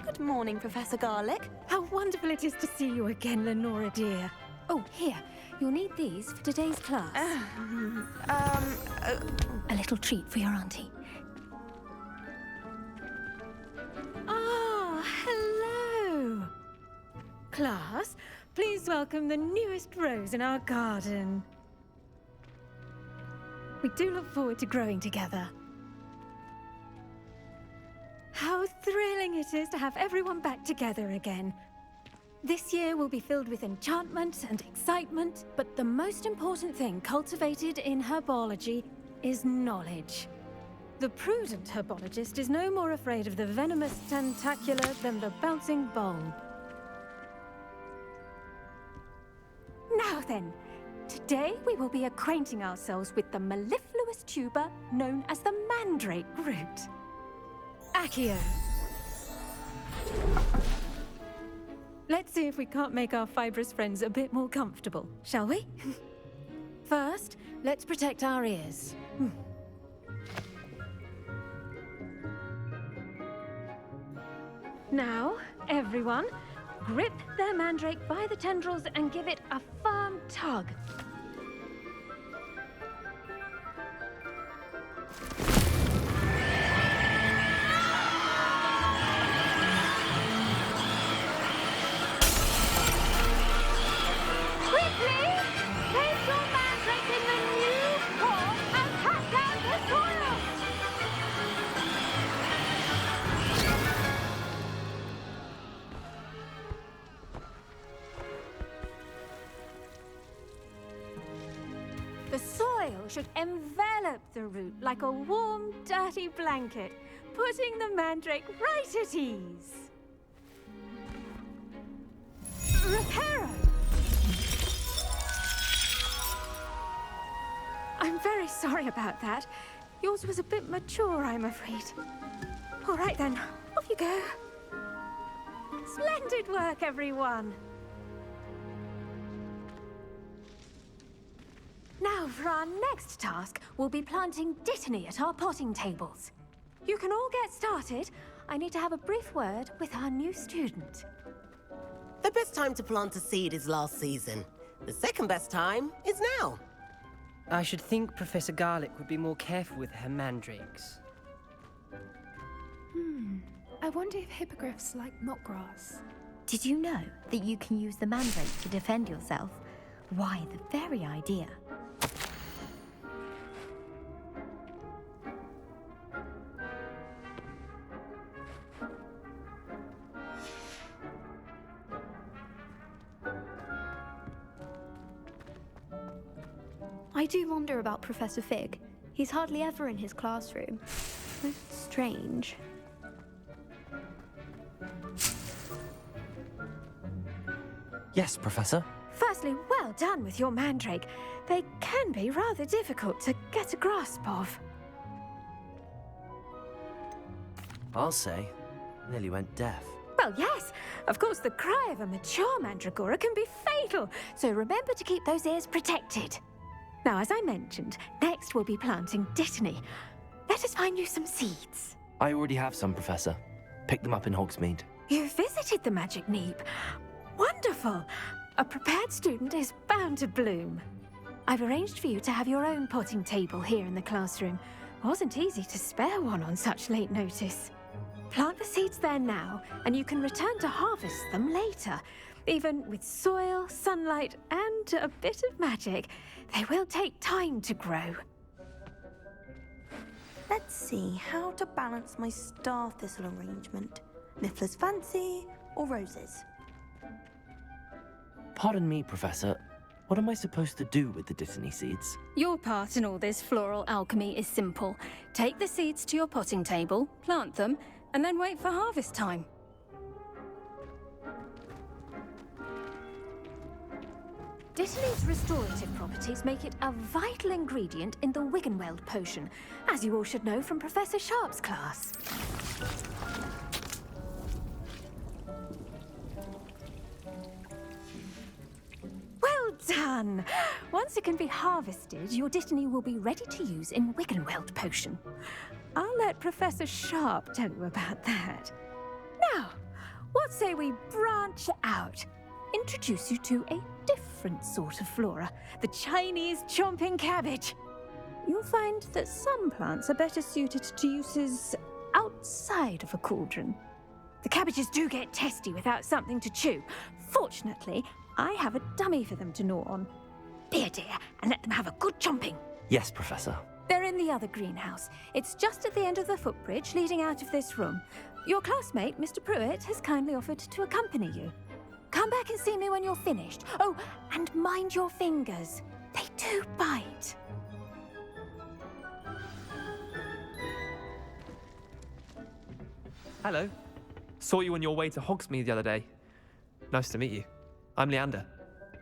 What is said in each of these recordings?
Good morning, Professor Garlick. How wonderful it is to see you again, Lenora dear. Oh, here. You'll need these for today's class. A little treat for your auntie. Ah, hello. Class, please welcome the newest rose in our garden. We do look forward to growing together. How thrilling it is to have everyone back together again. This year will be filled with enchantment and excitement, but the most important thing cultivated in herbology is knowledge. The prudent herbologist is no more afraid of the venomous tentacular than the bouncing bowl. Now then, today we will be acquainting ourselves with the mellifluous tuber known as the mandrake root. Accio. Let's see if we can't make our fibrous friends a bit more comfortable, shall we? First, let's protect our ears. Now, everyone, grip their mandrake by the tendrils and give it a firm tug. The soil should envelop the root like a warm, dirty blanket, putting the mandrake right at ease. Reparo! I'm very sorry about that. Yours was a bit mature, I'm afraid. All right then, off you go. Splendid work, everyone. Now, for our next task, we'll be planting dittany at our potting tables. You can all get started. I need to have a brief word with our new student. The best time to plant a seed is last season. The second best time is now. I should think Professor Garlick would be more careful with her mandrakes. I wonder if hippogriffs like knotgrass. Did you know that you can use the mandrake to defend yourself? Why, the very idea. I do wonder about Professor Fig. He's hardly ever in his classroom. Most strange. Yes, Professor. Firstly, well done with your mandrake. They can be rather difficult to get a grasp of. I'll say. Nearly went deaf. Well, yes. Of course, the cry of a mature mandragora can be fatal, so remember to keep those ears protected. Now, as I mentioned, next we'll be planting dittany. Let us find you some seeds. I already have some, Professor. Picked them up in Hogsmeade. You visited the Magic Neep. Wonderful. A prepared student is bound to bloom. I've arranged for you to have your own potting table here in the classroom. Wasn't easy to spare one on such late notice. Plant the seeds there now, and you can return to harvest them later. Even with soil, sunlight, and a bit of magic, they will take time to grow. Let's see how to balance my star thistle arrangement. Miffler's Fancy or roses? Pardon me, Professor. What am I supposed to do with the dittany seeds? Your part in all this floral alchemy is simple. Take the seeds to your potting table, plant them, and then wait for harvest time. Dittany's restorative properties make it a vital ingredient in the Wiggenweld potion, as you all should know from Professor Sharp's class. Well done! Once it can be harvested, your dittany will be ready to use in Wiggenweld potion. I'll let Professor Sharp tell you about that. Now, what say we branch out? Introduce you to a different sort of flora, the Chinese chomping cabbage. You'll find that some plants are better suited to uses outside of a cauldron. The cabbages do get testy without something to chew. Fortunately, I have a dummy for them to gnaw on. Here, dear, and let them have a good chomping. Yes, Professor. They're in the other greenhouse. It's just at the end of the footbridge leading out of this room. Your classmate, Mr. Pruitt, has kindly offered to accompany you. Come back and see me when you're finished. Oh, and mind your fingers. They do bite. Hello. Saw you on your way to Hogsmeade the other day. Nice to meet you. I'm Leander.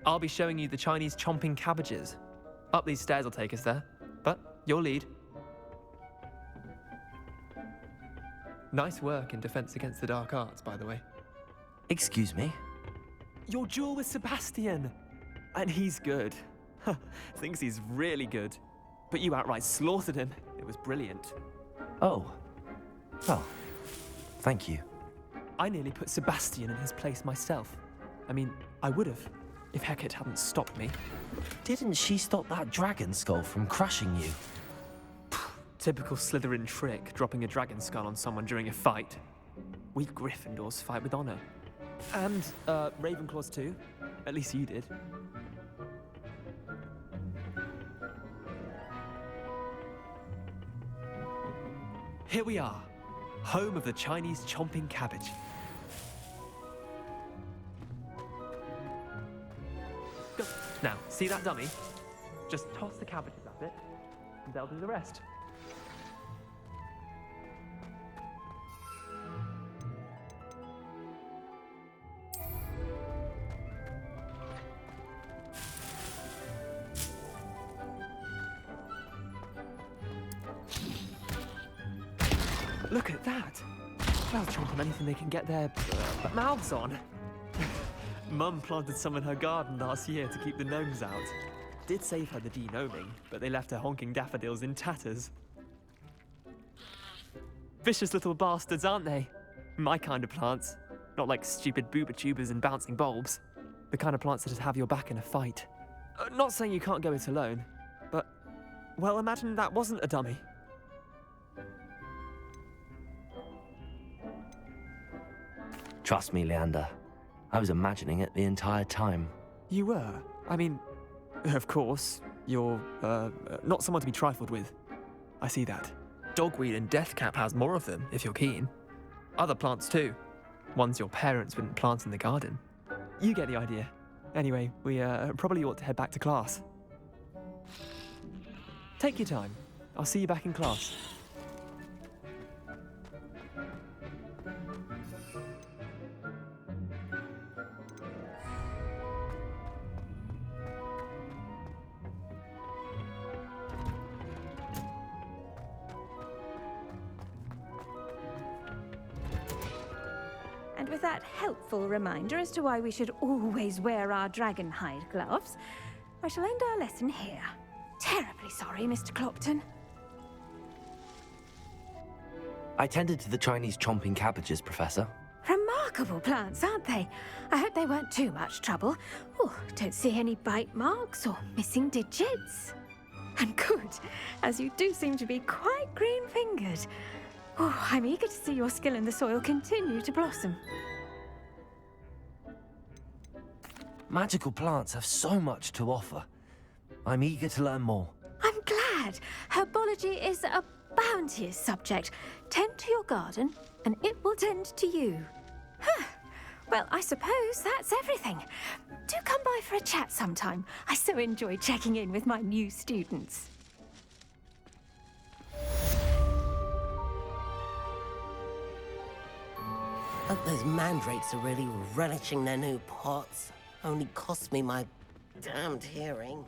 I'll be showing you the Chinese chomping cabbages. Up these stairs will take us there, but you'll lead. Nice work in Defense Against the Dark Arts, by the way. Excuse me? Your duel with Sebastian! And he's good. Thinks he's really good. But you outright slaughtered him. It was brilliant. Oh. Well, thank you. I nearly put Sebastian in his place myself. I mean, I would have, if Hecate hadn't stopped me. Didn't she stop that dragon skull from crushing you? Typical Slytherin trick, dropping a dragon skull on someone during a fight. We Gryffindors fight with honor. And, Ravenclaws too. At least you did. Here we are, home of the Chinese chomping cabbage. Go. Now, see that dummy? Just toss the cabbages at it, and they'll do the rest. Look at that! They'll chomp on anything they can get their mouths on. Mum planted some in her garden last year to keep the gnomes out. Did save her the de-gnoming, but they left her honking daffodils in tatters. Vicious little bastards, aren't they? My kind of plants. Not like stupid booba tubers and bouncing bulbs. The kind of plants that just have your back in a fight. Not saying you can't go it alone, but, well, imagine that wasn't a dummy. Trust me, Leander. I was imagining it the entire time. You were? I mean, of course, you're, not someone to be trifled with. I see that. Dogweed and deathcap has more of them, if you're keen. Other plants too. Ones your parents wouldn't plant in the garden. You get the idea. Anyway, we, probably ought to head back to class. Take your time. I'll see you back in class. And with that helpful reminder as to why we should always wear our dragon hide gloves, I shall end our lesson here. Terribly sorry, Mr. Clopton. I tended to the Chinese chomping cabbages, Professor. Remarkable plants, aren't they? I hope they weren't too much trouble. Oh, don't see any bite marks or missing digits. And good, as you do seem to be quite green-fingered. Oh, I'm eager to see your skill in the soil continue to blossom. Magical plants have so much to offer. I'm eager to learn more. I'm glad. Herbology is a bounteous subject. Tend to your garden, and it will tend to you. Huh. Well, I suppose that's everything. Do come by for a chat sometime. I so enjoy checking in with my new students. Hope those mandrakes are really relishing their new pots. Only cost me my damned hearing.